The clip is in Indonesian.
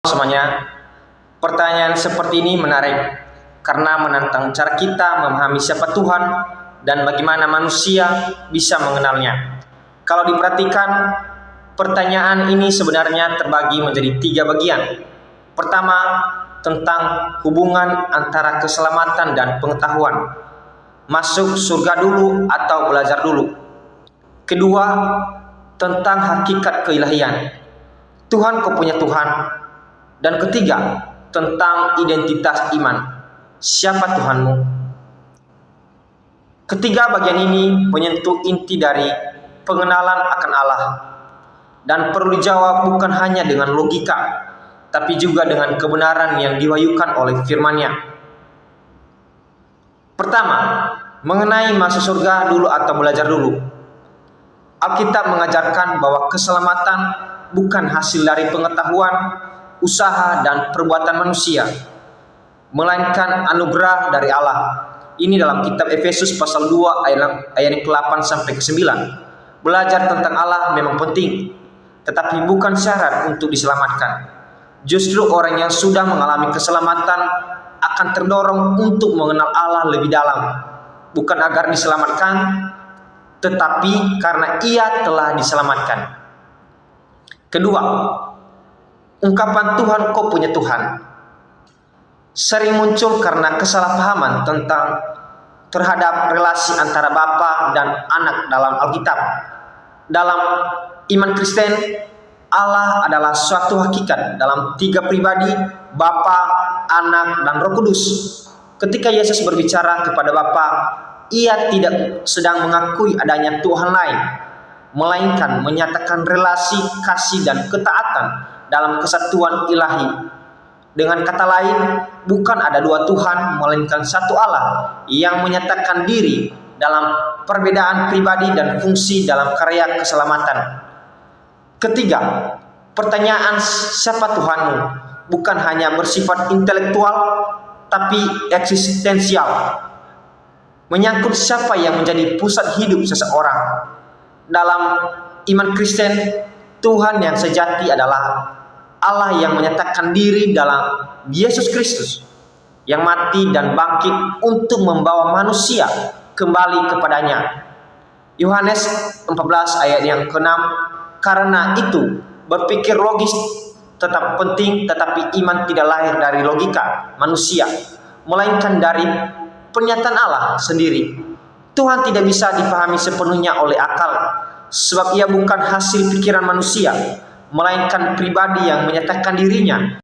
Semuanya, pertanyaan seperti ini menarik karena menantang cara kita memahami siapa Tuhan dan bagaimana manusia bisa mengenalnya. Kalau diperhatikan, pertanyaan ini sebenarnya terbagi menjadi 3 bagian. Pertama, tentang hubungan antara keselamatan dan pengetahuan. Masuk surga dulu atau belajar dulu. Kedua, tentang hakikat keilahian. Tuhan kau punya Tuhan. Dan ketiga, tentang identitas iman. Siapa Tuhanmu? Ketiga bagian ini menyentuh inti dari pengenalan akan Allah dan perlu dijawab bukan hanya dengan logika, tapi juga dengan kebenaran yang diwahyukan oleh firman-Nya. Pertama, mengenai masuk surga dulu atau belajar dulu. Alkitab mengajarkan bahwa keselamatan bukan hasil dari pengetahuan, usaha dan perbuatan manusia, melainkan anugerah dari Allah. Ini dalam kitab Efesus pasal 2 ayat ke-8 sampai ke-9. Belajar tentang Allah memang penting, tetapi bukan syarat untuk diselamatkan. Justru orang yang sudah mengalami keselamatan akan terdorong untuk mengenal Allah lebih dalam, bukan agar diselamatkan, tetapi karena ia telah diselamatkan. Kedua, ungkapan Tuhan kau punya Tuhan sering muncul karena kesalahpahaman terhadap relasi antara Bapa dan Anak dalam Alkitab. Dalam iman Kristen, Allah adalah suatu hakikat dalam 3 pribadi, Bapa, Anak, dan Roh Kudus. Ketika Yesus berbicara kepada Bapa, ia tidak sedang mengakui adanya Tuhan lain, melainkan menyatakan relasi kasih dan ketaatan dalam kesatuan ilahi. Dengan kata lain, bukan ada 2 Tuhan, melainkan satu Allah yang menyatakan diri dalam perbedaan pribadi dan fungsi dalam karya keselamatan. Ketiga, pertanyaan siapa Tuhanmu bukan hanya bersifat intelektual, tapi eksistensial. Menyangkut siapa yang menjadi pusat hidup seseorang. Dalam iman Kristen, Tuhan yang sejati adalah Allah yang menyatakan diri dalam Yesus Kristus, yang mati dan bangkit untuk membawa manusia kembali kepadanya. Yohanes 14 ayat yang ke-6. Karena itu, berpikir logis tetap penting, tetapi iman tidak lahir dari logika manusia, melainkan dari pernyataan Allah sendiri. Tuhan tidak bisa dipahami sepenuhnya oleh akal, sebab ia bukan hasil pikiran manusia, melainkan pribadi yang menyatakan dirinya